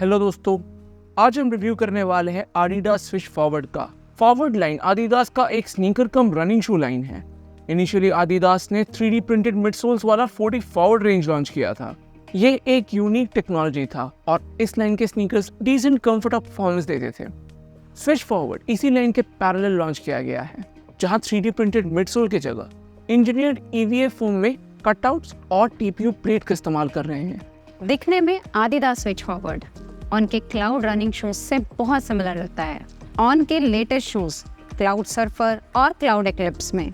Hello दोस्तों, आज हम रिव्यू करने वाले हैं आदिदास स्विच फॉरवर्ड का। फॉरवर्ड लाइन आदिदास का एक sneaker come running shoe line है। इनिशियली आदिदास ने 3D प्रिंटेड मिडसोल्स वाला 40 फॉरवर्ड रेंज लॉन्च किया था। ये एक यूनिक टेक्नोलॉजी था और इस लाइन के स्नीकर्स डिसेंट कंफर्ट और परफॉर्मेंस देते थे। स्विच फॉरवर्ड इसी लाइन के पैरेलल लॉन्च किया गया है, जहां 3D प्रिंटेड मिडसोल की जगह इंजीनियर्ड EVA फोम में कटआउट्स और TPU प्लेट का इस्तेमाल कर रहे हैं। दिखने में आदिदास स्विच फॉरवर्ड उनके क्लाउड रनिंग शूज से बहुत सिमिलर लगता है। ऑन के लेटेस्ट शूज क्लाउड सर्फर और क्लाउड एक्लिप्स में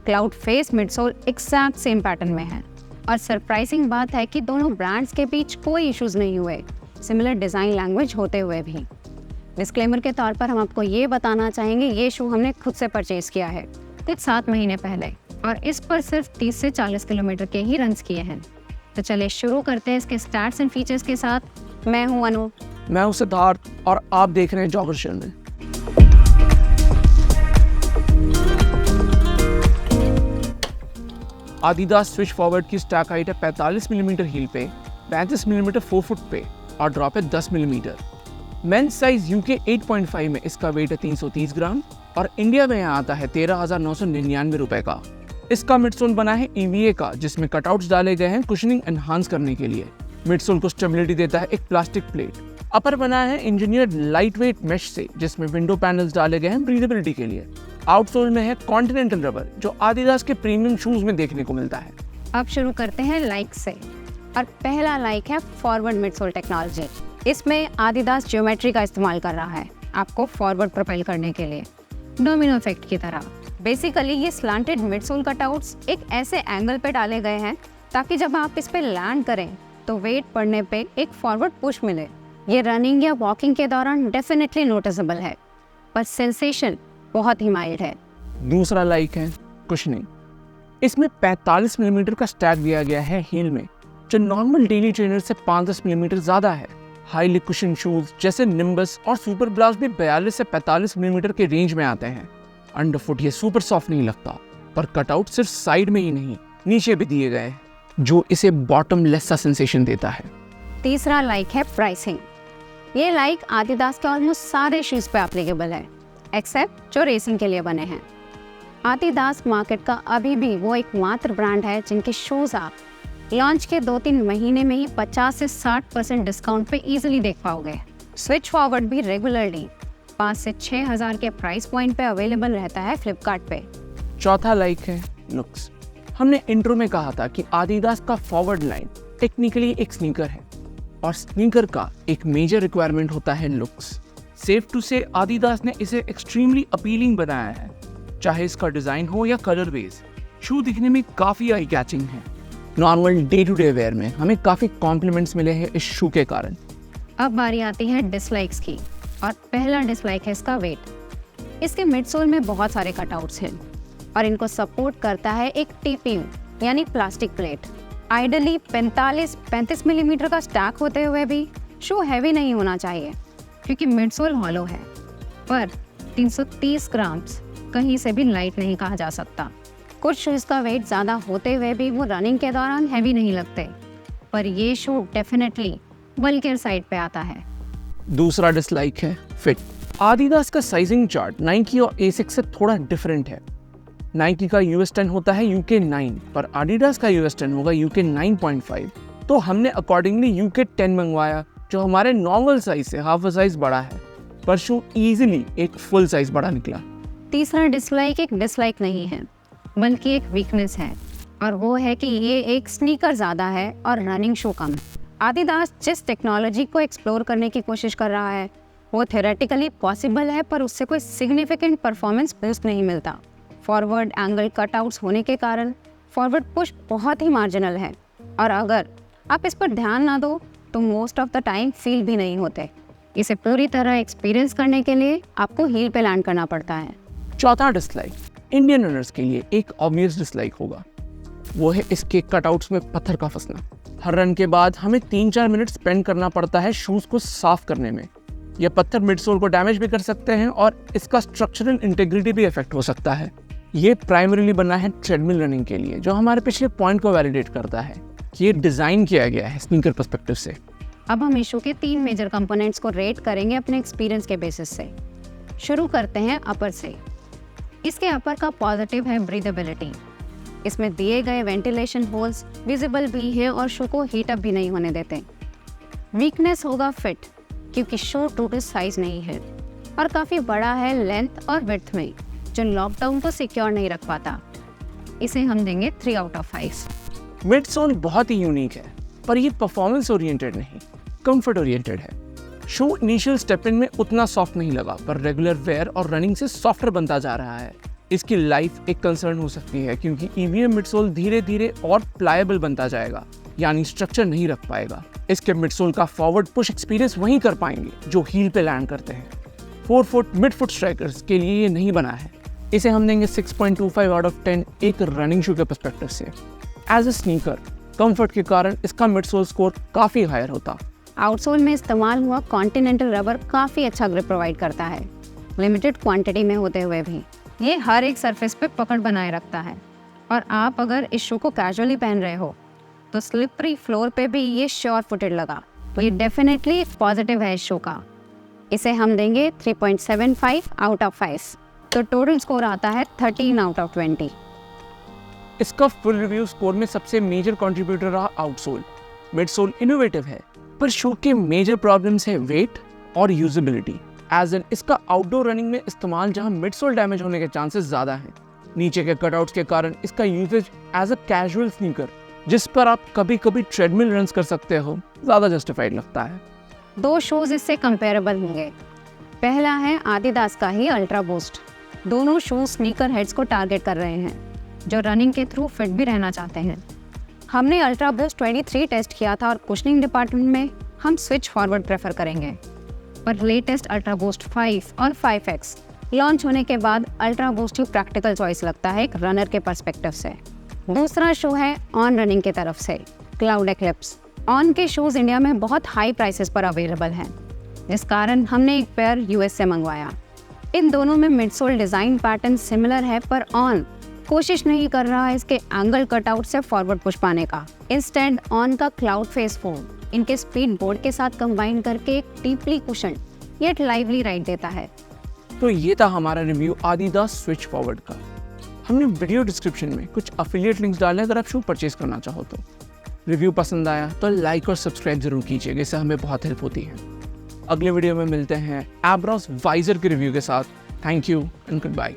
cloud face midsole exact same pattern में है। और सरप्राइजिंग बात है कि दोनों ब्रांड्स के बीच कोई इश्यूज नहीं हुए, सिमिलर डिज़ाइन लैंग्वेज होते हुए भी। डिस्क्लेमर के तौर पर हम आपको ये बताना चाहेंगे, ये शू हमने खुद से परचेज किया है कुछ 7 महीने पहले और इस पर सिर्फ 30 से 40 किलोमीटर के ही रन्स किए हैं। तो चलिए शुरू करते हैं इसके स्टैट्स एंड फीचर्स के साथ। मैं हूं अनु। मैं हूं सिद्धार्थ और आप देख रहे हैं jogger channel. Adidas switch forward की स्टैक हाइट है 45 मिलीमीटर हील पे, 35 मिलीमीटर 4 फुट पे और ड्रॉप है 10 मिलीमीटर। मेंस साइज UK 8.5 में इसका वेट है 330 ग्राम और इंडिया में यहाँ आता है 13,999 रुपए का। इसका मिडसोल बना है EVA का, जिसमें कटआउट्स डाले गए हैं कुशनिंग एनहांस करने के लिए। मिडसोल को स्टेबिलिटी देता है एक प्लास्टिक प्लेट। अपर बना है इंजीनियर्ड लाइटवेट मेश से, जिसमें विंडो पैनल्स डाले गए हैं ब्रीदेबिलिटी के लिए। आउटसोल में है कॉन्टिनेंटल रबर, जो आदिदास के प्रीमियम शूज में देखने को मिलता है। अब शुरू करते हैं लाइक से, और पहला लाइक है फॉरवर्ड मिडसोल टेक्नोलॉजी। इसमें आदिदास ज्योमेट्री का इस्तेमाल कर रहा है आपको फॉरवर्ड प्रोपेल करने के लिए, डोमिनो इफेक्ट की तरह। बेसिकली ये स्लांटेड मिडसोल कटआउट्स एक ऐसे एंगल पे डाले गए हैं ताकि जब आप इस पे लैंड करें तो वेट पड़ने पे एक फॉरवर्ड पुश मिले। ये रनिंग या वॉकिंग के दौरान डेफिनेटली नोटिसेबल है, पर सेंसेशन बहुत ही माइल्ड है। दूसरा लाइक है कुशनिंग। इसमें 45 मिलीमीटर का स्टैक दिया गया है हील में, जो नॉर्मल डेली ट्रेनर से 5-10 मिलीमीटर ज्यादा है। हाईली कुशन शूज जैसे निम्बस और सुपर ब्लास्ट भी 42 से 45 मिलीमीटर के रेंज में आते हैं। अंडरफुट ये सुपर सॉफ्ट नहीं लगता, पर कटआउट सिर्फ साइड में ही नहीं, नीचे भी दिए गए, जो इसे बॉटम लेस सा सेंसेशन देता है। तीसरा लाइक है प्राइसिंग। ये लाइक आदिदास के ऑलमोस्ट सारे शूज पे एप्लीकेबल है, एक्सेप्ट जो रेसिंग के लिए बने हैं। आदिदास मार्केट का अभी भी वो एकमात्र ब्रांड है जिनके शूज आप लॉन्च के 2-3 महीने में ही 50 से 60% डिस्काउंट पे इजीली देख पाओगे। स्विच फॉरवर्ड भी रेगुलरली 5 से 6 हज़ार के प्राइस पॉइंट पे अवेलेबल रहता है फ्लिपकार्ट पे। चौथा लाइक है लुक्स। हमने इंट्रो में कहा था कि आदिदास का फॉरवर्ड लाइन टेक्निकली एक स्नीकर है और स्नीकर का एक मेजर रिक्वायरमेंट होता है लुक्स। सेफ टू से आदिदास ने इसे एक्सट्रीमली अपीलिंग बनाया है, चाहे इसका डिजाइन हो या कलर बेस। शू दिखने में काफी आई कैचिंग है। Normal day to day wear में हमें काफी कॉम्प्लीमेंट्स मिले हैं इस शू के कारण। अब बारी आती है डिसलाइक्स की, और पहला डिसलाइक है इसका वेट। इसके मिडसोल में बहुत सारे कटआउट्स हैं और इनको सपोर्ट करता है एक TPU यानी प्लास्टिक प्लेट। आइडली 35 मिलीमीटर का स्टैक होते हुए भी शू हैवी नहीं होना चाहिए, क्योंकि मिडसोल हॉलो है। पर 330 ग्राम्स कहीं से भी लाइट नहीं कहा जा सकता। कुछ शूज़ का वेट ज़्यादा होते हुए भी वो रनिंग के दौरान हैवी नहीं लगते, पर ये शू डेफिनेटली बल्कियर साइड पे आता है। दूसरा डिसलाइक है फिट। आदिदास का साइजिंग चार्ट नाइकी और एसिक्स से थोड़ा डिफरेंट है। नाइकी का US 10 होता है UK 9, पर आदिदास का US 10 होगा UK 9.5। तो हमने अकॉर्डिंगली UK 10 मंगवाया, जो हमारे नॉर्मल साइज से हाफ साइज बड़ा है, पर शू इजीली एक फुल साइज बड़ा निकला। तीसरा डिसलाइक एक डिसलाइक नहीं है, बल्कि एक वीकनेस है, और वो है कि ये एक स्नीकर ज़्यादा है और रनिंग शू कम। आदिदास जिस टेक्नोलॉजी को एक्सप्लोर करने की कोशिश कर रहा है वो थ्योरेटिकली पॉसिबल है, पर उससे कोई सिग्निफिकेंट परफॉर्मेंस बूस्ट नहीं मिलता। फॉरवर्ड एंगल कटआउट्स होने के कारण फॉरवर्ड पुश बहुत ही मार्जिनल है, और अगर आप इस पर ध्यान ना दो तो most of the time feel भी नहीं होते। इसे पूरी तरह एक्सपीरियंस करने के लिए आपको हील पे लैंड करना पड़ता है। चौथा डिसलाइक इंडियन रनर्स के लिए एक ऑब्वियस डिसलाइक होगा, वो है इसके कटआउट्स में पत्थर का फंसना। हर रन के बाद हमें 3-4 मिनट स्पेंड करना पड़ता है शूज़ को साफ करने में। यह पत्थर मिडसोल को डैमेज भी कर सकते हैं और इसका स्ट्रक्चरल इंटेग्रिटी भी इफेक्ट हो सकता है। ये प्राइमरीली बना है ट्रेडमिल रनिंग के लिए, जो हमारे पिछले पॉइंट को वैलिडेट करता है कि ये डिज़ाइन किया गया है स्नीकर पर्सपेक्टिव से। अब हम इशू के 3 मेजर कंपोनेंट्स को रेट करेंगे अपने एक्सपीरियंस के बेसिस से। शुरू करते हैं अपर से। इसके अपर का पॉजिटिव है ब्रीदेबिलिटी। इसमें दिए गए वेंटिलेशन होल्स विजिबल भी हैं और शू को हीट अप भी नहीं होने देते। वीकनेस होगा फिट, क्योंकि शू ट्रू टू साइज नहीं है और काफ़ी बड़ा है लेंथ और विड्थ में, जो लॉकडाउन को सिक्योर नहीं रख पाता। इसे हम देंगे 3 आउट ऑफ 5। मिडसोल बहुत ही यूनिक है, पर ये परफॉर्मेंस ओरिएंटेड नहीं, कंफर्ट ओरिएंटेड है। शू इनिशियल स्टेप इन में उतना सॉफ्ट नहीं लगा, पर रेगुलर वेयर और रनिंग से सॉफ्टर बनता जा रहा है। इसकी लाइफ एक कंसर्न हो सकती है, क्योंकि EVA मिडसोल धीरे धीरे और प्लायबल बनता जाएगा, यानी स्ट्रक्चर नहीं रख पाएगा। इसके मिडसोल का फॉरवर्ड पुश एक्सपीरियंस वहीं कर पाएंगे जो हील पे लैंड करते हैं। 4 फुट मिड फुट स्ट्राइकर्स के लिए ये नहीं बना है। इसे हम देंगे 6.25 आउट ऑफ 10 एक रनिंग शू के पर्सपेक्टिव से। एज ए स्नीकर कंफर्ट के कारण इसका मिडसोल स्कोर काफ़ी हायर होता। आउटसोल में इस्तेमाल हुआ कॉन्टिनेंटल रबर काफ़ी अच्छा ग्रिप प्रोवाइड करता है, लिमिटेड क्वांटिटी में होते हुए भी। ये हर एक सरफेस पे पकड़ बनाए रखता है, और आप अगर इस शू को कैजुअली पहन रहे हो तो स्लिपरी फ्लोर पे भी ये श्योर फुटेड लगा। तो ये डेफिनेटली पॉजिटिव है इस शू का। इसे हम देंगे 3.75 आउट ऑफ 5। तो टोटल स्कोर आता है 13 आउट ऑफ 20। इसका फुल रिव्यू स्कोर में सबसे मेजर कंट्रीब्यूटर रहा आउटसोल। मिडसोल इनोवेटिव है, पर शू के मेजर प्रॉब्लम्स है वेट और यूजेबिलिटी। एज एन इसका आउटडोर रनिंग में इस्तेमाल जहां मिडसोल डैमेज होने के चांसेस ज़्यादा हैं। नीचे के कटआउट्स के कारण इसका usage as a casual sneaker, जिस पर आप कभी कभी ट्रेडमिल रन्स कर सकते हो, ज़्यादा जस्टिफाइड लगता है। 2 शूज़ इससे कंपेरेबल होंगे। पहला है आदिदास का ही अल्ट्रा बूस्ट। दोनों शूज स्नीकर हेड्स को टारगेट कर रहे हैं, जो रनिंग के थ्रू फिट भी रहना चाहते हैं। हमने अल्ट्रा बूस्ट 23 टेस्ट किया था और कुशनिंग डिपार्टमेंट में हम स्विच फॉरवर्ड प्रेफर करेंगे। पर लेटेस्ट अल्ट्रा बूस्ट 5 और 5X लॉन्च होने के बाद अल्ट्रा बूस्ट ही प्रैक्टिकल चॉइस लगता है एक रनर के पर्सपेक्टिव से। दूसरा शू है ऑन रनिंग की तरफ से क्लाउड एक्लिप्स। ऑन के शूज़ इंडिया में बहुत हाई प्राइसेस पर अवेलेबल हैं, जिस कारण हमने एक पेयर US से मंगवाया। इन दोनों में मिडसोल डिज़ाइन पैटर्न सिमिलर है, पर ऑन कोशिश नहीं कर रहा है इसके एंगल कटआउट से फॉरवर्ड पुश पाने का। इंस्टेड ऑन का क्लाउड फेस फोम इनके स्पीड बोर्ड के साथ कंबाइन करके एक deeply cushion yet lively ride देता है। तो ये था हमारा रिव्यू आदिदास स्विच फॉरवर्ड का। हमने वीडियो डिस्क्रिप्शन में कुछ अफिलिएट लिंक्स डाले अगर आप शू परचेज करना चाहो तो। रिव्यू पसंद आया तो लाइक और सब्सक्राइब जरूर कीजिएगा, इससे हमें बहुत हेल्प होती है। अगले वीडियो में मिलते हैं एब्रॉस वाइजर के रिव्यू के साथ। Thank you and good bye.